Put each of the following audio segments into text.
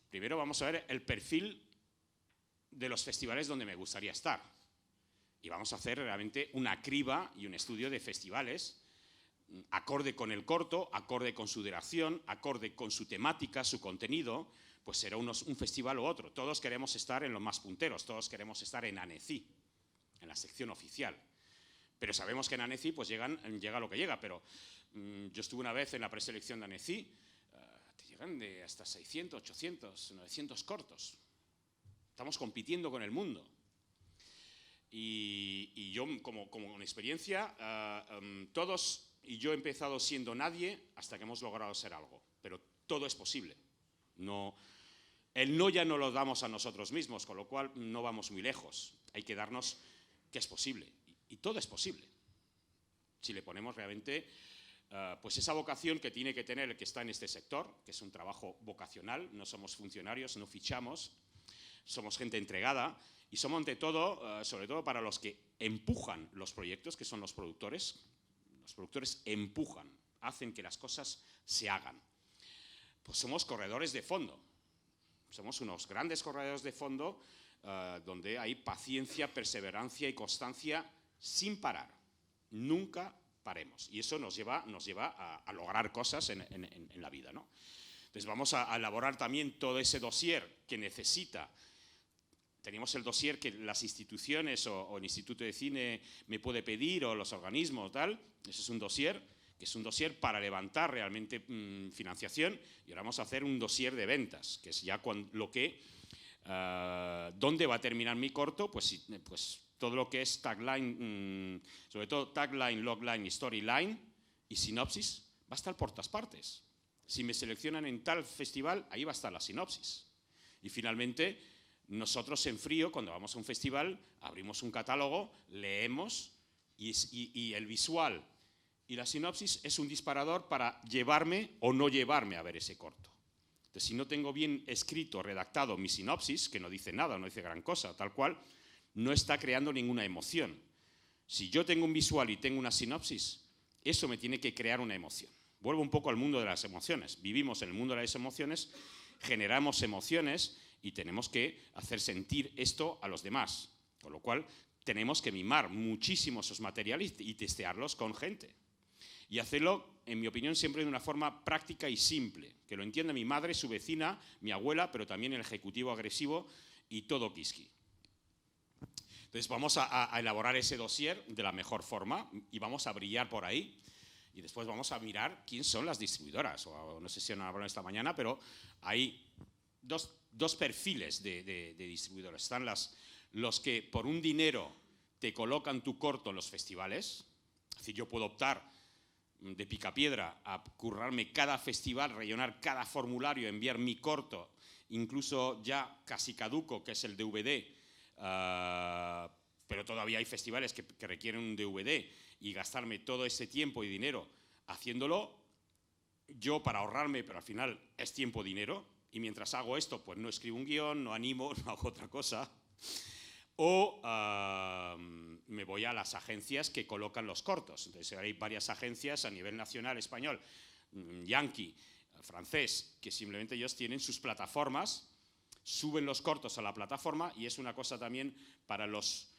Primero vamos a ver el perfil de los festivales donde me gustaría estar. Y vamos a hacer realmente una criba y un estudio de festivales acorde con el corto, acorde con su duración, acorde con su temática, su contenido, pues será un festival u otro. Todos queremos estar en los más punteros, todos queremos estar en Annecy, en la sección oficial. Pero sabemos que en Annecy pues llega lo que llega, pero yo estuve una vez en la preselección de Annecy, te llegan de hasta 600, 800, 900 cortos. Estamos compitiendo con el mundo. Y yo, como con experiencia, todos, y yo he empezado siendo nadie hasta que hemos logrado ser algo. Pero todo es posible. El no ya no lo damos a nosotros mismos, con lo cual no vamos muy lejos. Hay que darnos que es posible. Y todo es posible. Si le ponemos realmente pues esa vocación que tiene que tener el que está en este sector, que es un trabajo vocacional, no somos funcionarios, no fichamos, somos gente entregada y somos ante todo, sobre todo para los que empujan los proyectos, que son los productores. Los productores empujan, hacen que las cosas se hagan. Pues somos corredores de fondo. Somos unos grandes corredores de fondo donde hay paciencia, perseverancia y constancia sin parar. Nunca paremos. Y eso nos lleva a lograr cosas en la vida, ¿no? Entonces vamos a elaborar también todo ese dossier que necesita. Tenemos el dossier que las instituciones o el Instituto de Cine me puede pedir o los organismos, tal. Ese es un dossier que es un dossier para levantar realmente financiación, y ahora vamos a hacer un dossier de ventas, que es ya ¿dónde va a terminar mi corto? Pues todo lo que es tagline, sobre todo tagline, logline y storyline y sinopsis, va a estar por todas partes. Si me seleccionan en tal festival, ahí va a estar la sinopsis. Y finalmente, nosotros en frío, cuando vamos a un festival, abrimos un catálogo, leemos y el visual y la sinopsis es un disparador para llevarme o no llevarme a ver ese corto. Entonces, si no tengo bien escrito, redactado mi sinopsis, que no dice nada, no dice gran cosa, tal cual, no está creando ninguna emoción. Si yo tengo un visual y tengo una sinopsis, eso me tiene que crear una emoción. Vuelvo un poco al mundo de las emociones. Vivimos en el mundo de las emociones, generamos emociones y tenemos que hacer sentir esto a los demás. Con lo cual, tenemos que mimar muchísimo esos materiales y testearlos con gente. Y hacerlo, en mi opinión, siempre de una forma práctica y simple, que lo entienda mi madre, su vecina, mi abuela, pero también el ejecutivo agresivo y todo quisqui. Entonces vamos a elaborar ese dossier de la mejor forma y vamos a brillar por ahí. Y después vamos a mirar quién son las distribuidoras. O no sé si han hablado esta mañana, pero hay dos perfiles de distribuidores. Están los que por un dinero te colocan tu corto en los festivales. Es decir, yo puedo optar de picapiedra a currarme cada festival, rellenar cada formulario, enviar mi corto, incluso ya casi caduco, que es el DVD, pero todavía hay festivales que requieren un DVD, y gastarme todo ese tiempo y dinero haciéndolo yo para ahorrarme, pero al final es tiempo, dinero, y mientras hago esto pues no escribo un guión, no animo, no hago otra cosa. O me voy a las agencias que colocan los cortos. Entonces hay varias agencias a nivel nacional, español, yankee, francés, que simplemente ellos tienen sus plataformas, suben los cortos a la plataforma, y es una cosa también para los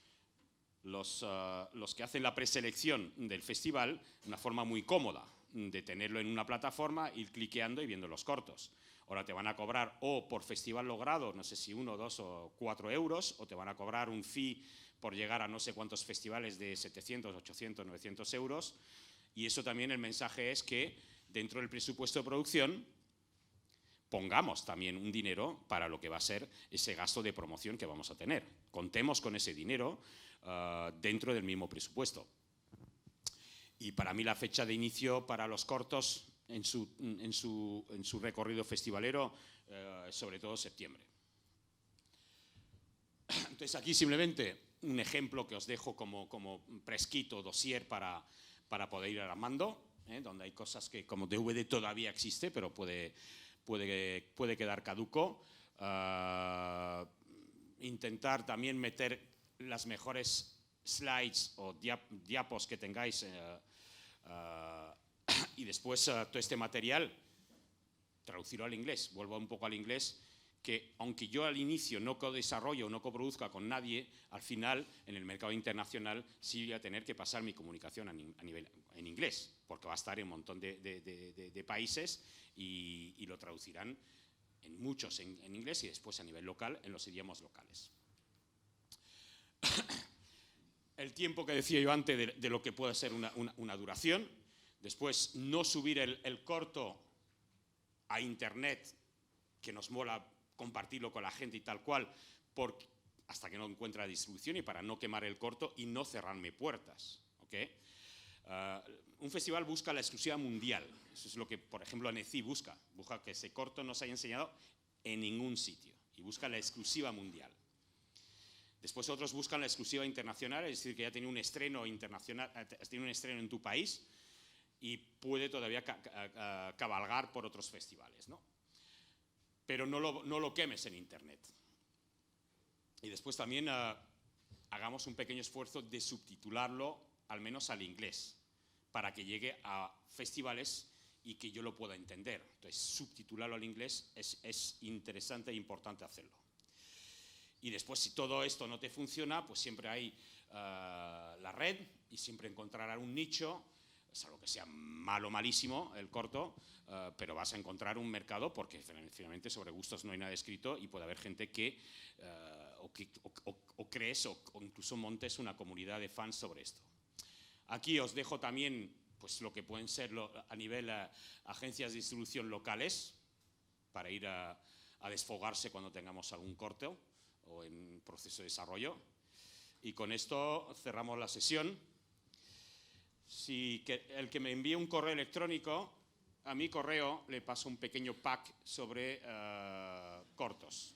que hacen la preselección del festival, una forma muy cómoda de tenerlo en una plataforma, ir cliqueando y viendo los cortos. Ahora te van a cobrar o por festival logrado, no sé si 1, 2 o 4 euros, o te van a cobrar un fee por llegar a no sé cuántos festivales de 700, 800, 900 euros. Y eso también, el mensaje es que dentro del presupuesto de producción pongamos también un dinero para lo que va a ser ese gasto de promoción que vamos a tener. Contemos con ese dinero dentro del mismo presupuesto. Y para mí la fecha de inicio para los cortos en su recorrido festivalero, sobre todo septiembre. Entonces aquí simplemente un ejemplo que os dejo como prescrito, dossier para poder ir armando, donde hay cosas que como DVD todavía existe, pero puede quedar caduco. Intentar también meter las mejores slides o diapos que tengáis, y después todo este material traducirlo al inglés. Vuelvo un poco al inglés, que aunque yo al inicio no co-desarrollo o no coproduzca con nadie, al final en el mercado internacional sí voy a tener que pasar mi comunicación a nivel en inglés, porque va a estar en un montón de países y lo traducirán en muchos en inglés y después a nivel local en los idiomas locales. El tiempo que decía yo antes de lo que puede ser una duración. Después, no subir el corto a internet, que nos mola compartirlo con la gente y tal cual, hasta que no encuentre la distribución y para no quemar el corto y no cerrarme puertas. ¿Okay? Un festival busca la exclusiva mundial. Eso es lo que, por ejemplo, ANECI busca. Busca que ese corto no se haya enseñado en ningún sitio y busca la exclusiva mundial. Después otros buscan la exclusiva internacional, es decir, que ya tiene un estreno internacional, tiene un estreno en tu país y puede todavía cabalgar por otros festivales, ¿no? Pero no lo quemes en internet. Y después también hagamos un pequeño esfuerzo de subtitularlo al menos al inglés, para que llegue a festivales y que yo lo pueda entender. Entonces, subtitularlo al inglés es interesante e importante hacerlo. Y después, si todo esto no te funciona, pues siempre hay la red y siempre encontrarás un nicho, salvo que sea malísimo el corto, pero vas a encontrar un mercado porque finalmente sobre gustos no hay nada escrito y puede haber gente que crees o incluso montes una comunidad de fans sobre esto. Aquí os dejo también pues, lo que pueden ser a nivel agencias de distribución locales para ir a desfogarse cuando tengamos algún corto o en proceso de desarrollo. Y con esto cerramos la sesión. El que me envíe un correo electrónico, a mi correo le paso un pequeño pack sobre cortos.